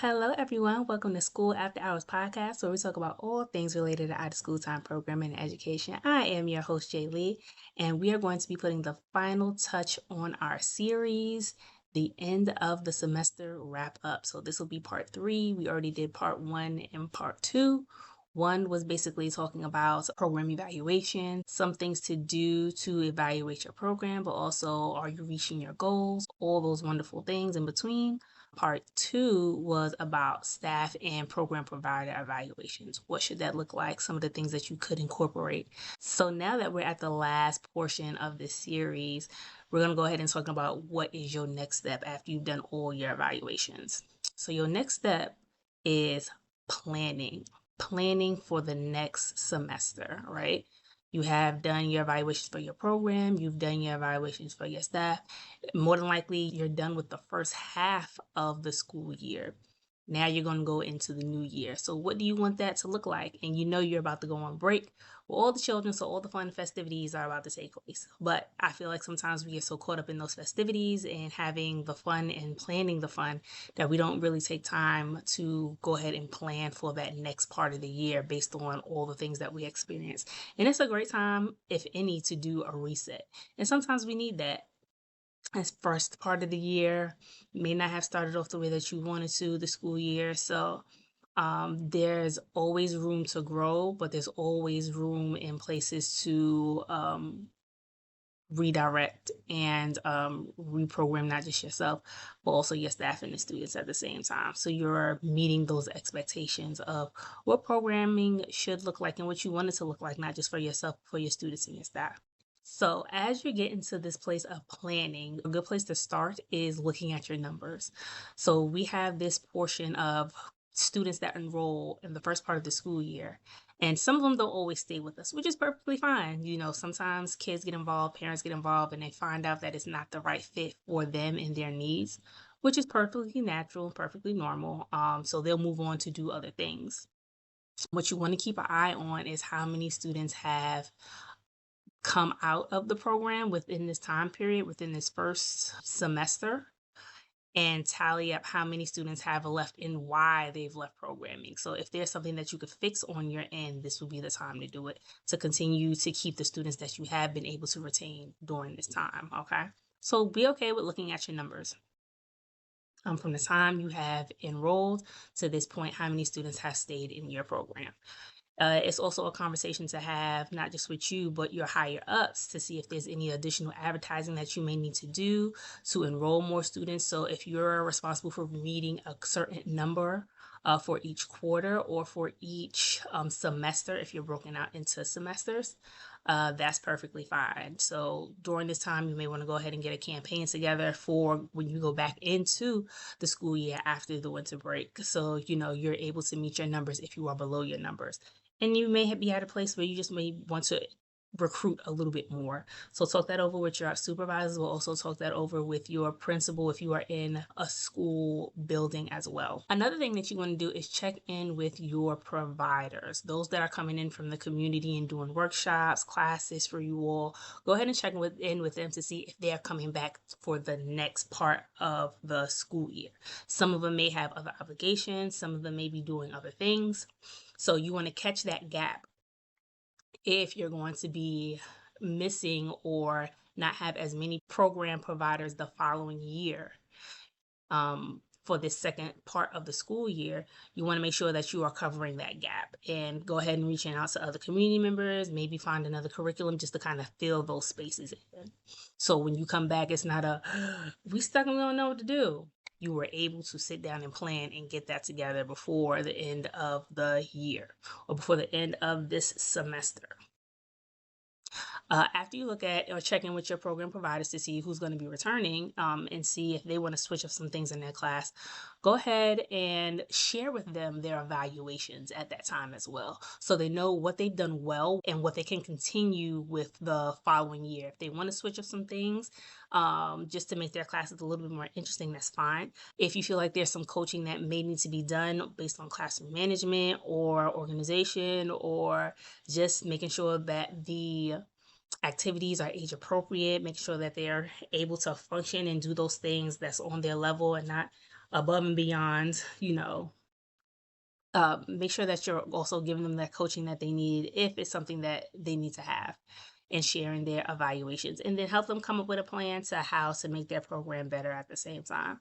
Hello everyone. Welcome to School After Hours podcast, where we talk about all things related to after school time programming and education. I am your host, J.LL, and we are going to be putting the final touch on our series, the end of the semester wrap up. So this will be part 3. We already did part 1 and part 2. 1 was basically talking about program evaluation, some things to do to evaluate your program, but also are you reaching your goals, all those wonderful things in between. Part 2 was about staff and program provider evaluations. What should that look like? Some of the things that you could incorporate. So now that we're at the last portion of this series, we're going to go ahead and talk about what is your next step after you've done all your evaluations. So your next step is planning for the next semester, right? You have done your evaluations for your program, you've done your evaluations for your staff. More than likely, you're done with the first half of the school year. Now you're going to go into the new year. So what do you want that to look like? And you know you're about to go on break with all the children, so all the fun festivities are about to take place. But I feel like sometimes we get so caught up in those festivities and having the fun and planning the fun that we don't really take time to go ahead and plan for that next part of the year based on all the things that we experience. And it's a great time, if any, to do a reset. And sometimes we need that. As first part of the year may not have started off the way that you wanted to the school year. So there's always room to grow, but there's always room in places to redirect and reprogram not just yourself, but also your staff and the students at the same time. So you're meeting those expectations of what programming should look like and what you want it to look like, not just for yourself, but for your students and your staff. So as you get into this place of planning, a good place to start is looking at your numbers. So we have this portion of students that enroll in the first part of the school year. And some of them don't always stay with us, which is perfectly fine. You know, sometimes kids get involved, parents get involved, and they find out that it's not the right fit for them and their needs, which is perfectly natural, perfectly normal. So they'll move on to do other things. What you want to keep an eye on is how many students have come out of the program within this time period, within this first semester, and tally up how many students have left and why they've left programming. So if there's something that you could fix on your end, this would be the time to do it, to continue to keep the students that you have been able to retain during this time, okay? So be okay with looking at your numbers. From the time you have enrolled to this point, how many students have stayed in your program. It's also a conversation to have, not just with you, but your higher ups, to see if there's any additional advertising that you may need to do to enroll more students. So if you're responsible for meeting a certain number for each quarter or for each semester, if you're broken out into semesters, that's perfectly fine. So during this time, you may want to go ahead and get a campaign together for when you go back into the school year after the winter break. So, you know, you're able to meet your numbers if you are below your numbers. And you may be at a place where you just may want to recruit a little bit more. So talk that over with your supervisors. We'll also talk that over with your principal if you are in a school building as well. Another thing that you want to do is check in with your providers, those that are coming in from the community and doing workshops, classes for you all. Go ahead and check in with them to see if they're coming back for the next part of the school year. Some of them may have other obligations. Some of them may be doing other things. So you want to catch that gap if you're going to be missing or not have as many program providers the following year. For this second part of the school year, you want to make sure that you are covering that gap and go ahead and reaching out to other community members, maybe find another curriculum just to kind of fill those spaces in. So when you come back, it's not we stuck and we don't know what to do. You were able to sit down and plan and get that together before the end of the year or before the end of this semester. After you look at or check in with your program providers to see who's going to be returning and see if they want to switch up some things in their class, go ahead and share with them their evaluations at that time as well, so they know what they've done well and what they can continue with the following year. If they want to switch up some things just to make their classes a little bit more interesting, that's fine. If you feel like there's some coaching that may need to be done based on classroom management or organization, or just making sure that the activities are age appropriate, make sure that they're able to function and do those things that's on their level and not above and beyond, make sure that you're also giving them that coaching that they need if it's something that they need to have, and sharing their evaluations, and then help them come up with a plan to how to make their program better at the same time.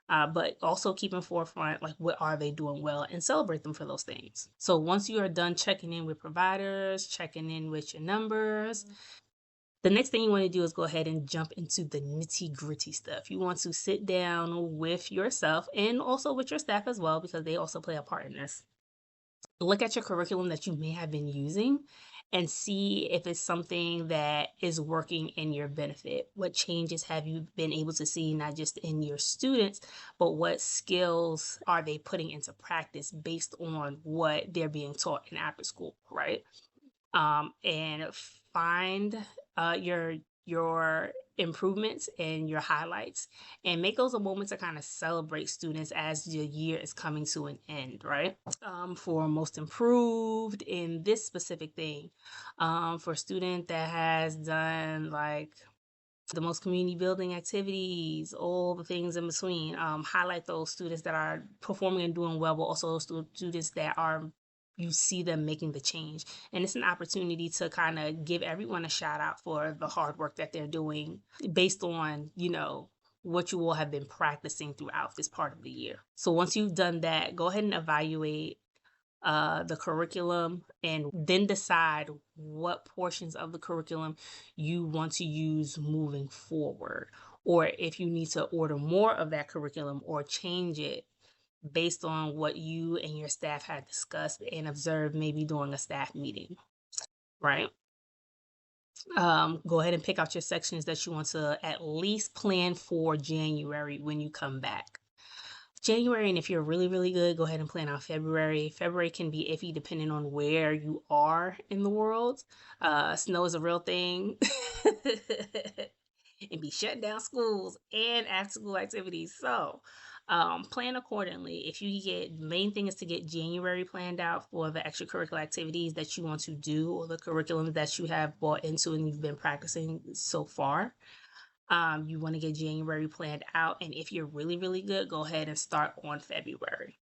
But also keep in forefront, like, what are they doing well, and celebrate them for those things. So once you are done checking in with providers, checking in with your numbers, the next thing you want to do is go ahead and jump into the nitty gritty stuff. You want to sit down with yourself and also with your staff as well, because they also play a part in this. Look at your curriculum that you may have been using and see if it's something that is working in your benefit. What changes have you been able to see, not just in your students, but what skills are they putting into practice based on what they're being taught in after school, right? And find your improvements and your highlights, and make those a moment to kind of celebrate students as the year is coming to an end, right? For most improved in this specific thing, for a student that has done like the most community building activities, all the things in between, highlight those students that are performing and doing well, but also those students that are, you see them making the change. And it's an opportunity to kind of give everyone a shout out for the hard work that they're doing based on, what you all have been practicing throughout this part of the year. So once you've done that, go ahead and evaluate the curriculum, and then decide what portions of the curriculum you want to use moving forward, or if you need to order more of that curriculum or change it based on what you and your staff had discussed and observed maybe during a staff meeting, right? Go ahead and pick out your sections that you want to at least plan for January when you come back. January, and if you're really, really good, go ahead and plan out February. February can be iffy depending on where you are in the world. Snow is a real thing. And be shutting down schools and after school activities. So plan accordingly. If you get, main thing is to get January planned out for the extracurricular activities that you want to do, or the curriculum that you have bought into and you've been practicing so far. You want to get January planned out, and if you're really, really good, go ahead and start on February.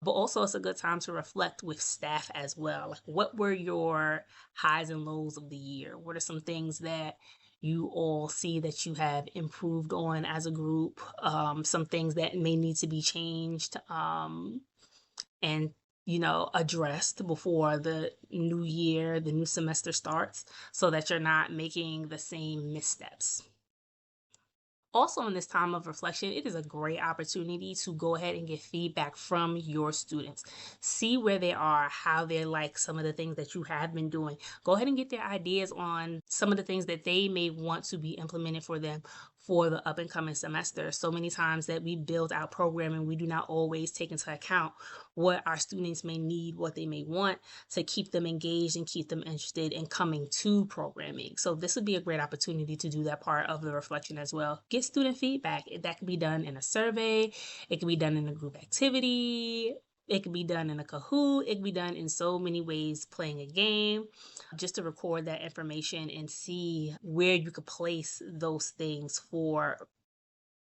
But also, it's a good time to reflect with staff as well. Like, what were your highs and lows of the year? What are some things that you all see that you have improved on as a group? Some things that may need to be changed, and addressed before the new year, the new semester starts, so that you're not making the same missteps. Also, in this time of reflection, it is a great opportunity to go ahead and get feedback from your students. See where they are, how they like some of the things that you have been doing. Go ahead and get their ideas on some of the things that they may want to be implemented for them for the up and coming semester. So many times that we build out programming, we do not always take into account what our students may need, what they may want, to keep them engaged and keep them interested in coming to programming. So this would be a great opportunity to do that part of the reflection as well. Get student feedback. That can be done in a survey. It can be done in a group activity. It can be done in a Kahoot. It can be done in so many ways, playing a game, just to record that information and see where you could place those things for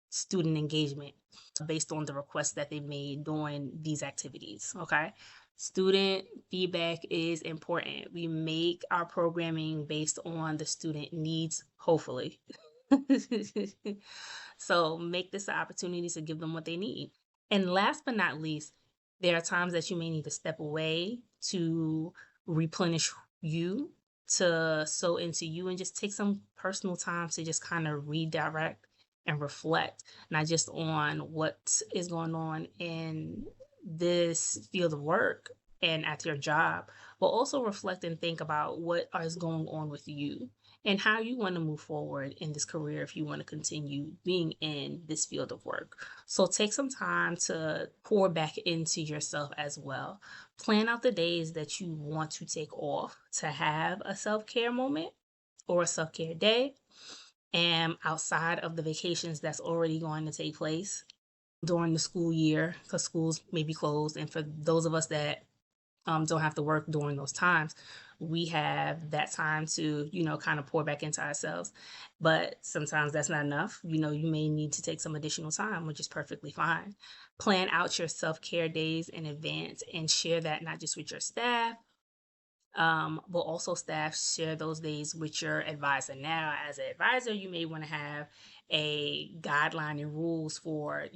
student engagement based on the requests that they made during these activities. Okay. Student feedback is important. We make our programming based on the student needs, hopefully. So make this an opportunity to give them what they need. And last but not least, there are times that you may need to step away to replenish you, to sow into you, and just take some personal time to just kind of redirect and reflect, not just on what is going on in this field of work and at your job, but also reflect and think about what is going on with you and how you want to move forward in this career if you want to continue being in this field of work. So take some time to pour back into yourself as well. Plan out the days that you want to take off to have a self-care moment or a self-care day, and outside of the vacations that's already going to take place during the school year, because schools may be closed. And for those of us that don't have to work during those times, we have that time to, kind of pour back into ourselves. But sometimes that's not enough. You may need to take some additional time, which is perfectly fine. Plan out your self-care days in advance and share that not just with your staff, but also staff share those days with your advisor. Now, as an advisor, you may want to have a guideline and rules for,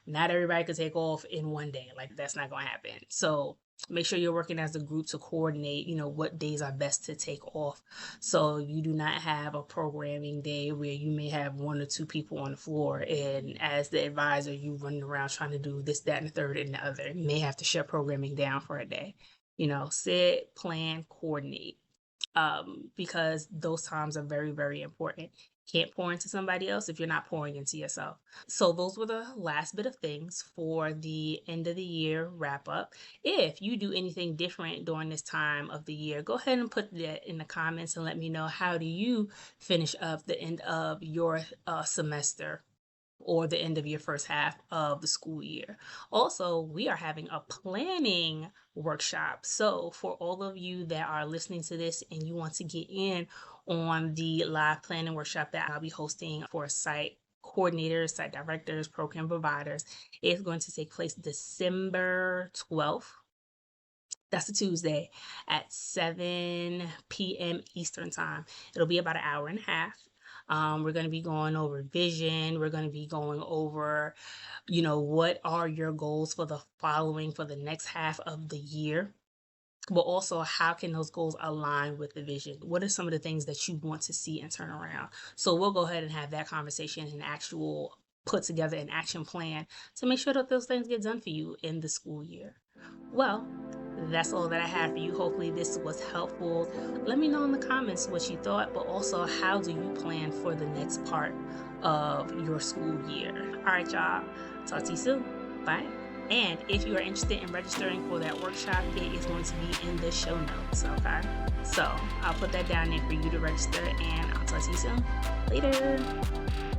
not everybody could take off in one day. Like, that's not going to happen. So make sure you're working as a group to coordinate, what days are best to take off. So you do not have a programming day where you may have one or two people on the floor. And as the advisor, you running around trying to do this, that, and the third and the other. You may have to shut programming down for a day. Sit, plan, coordinate, because those times are very, very important. Can't pour into somebody else if you're not pouring into yourself. So those were the last bit of things for the end of the year wrap up. If you do anything different during this time of the year, go ahead and put that in the comments and let me know, how do you finish up the end of your semester or the end of your first half of the school year. Also, we are having a planning workshop. So for all of you that are listening to this and you want to get in on the live planning workshop that I'll be hosting for site coordinators, site directors, program providers, it's going to take place December 12th. That's a Tuesday at 7 p.m. Eastern time. It'll be about an hour and a half. We're going to be going over vision. We're going to be going over, what are your goals for the next half of the year, but also how can those goals align with the vision? What are some of the things that you want to see and turn around? So we'll go ahead and have that conversation and actual put together an action plan to make sure that those things get done for you in the school year. Well, that's all that I have for you. Hopefully this was helpful. Let me know in the comments what you thought, but also how do you plan for the next part of your school year? All right, y'all. Talk to you soon. Bye. And if you are interested in registering for that workshop, it is going to be in the show notes, okay? So I'll put that down there for you to register, and I'll talk to you soon. Later.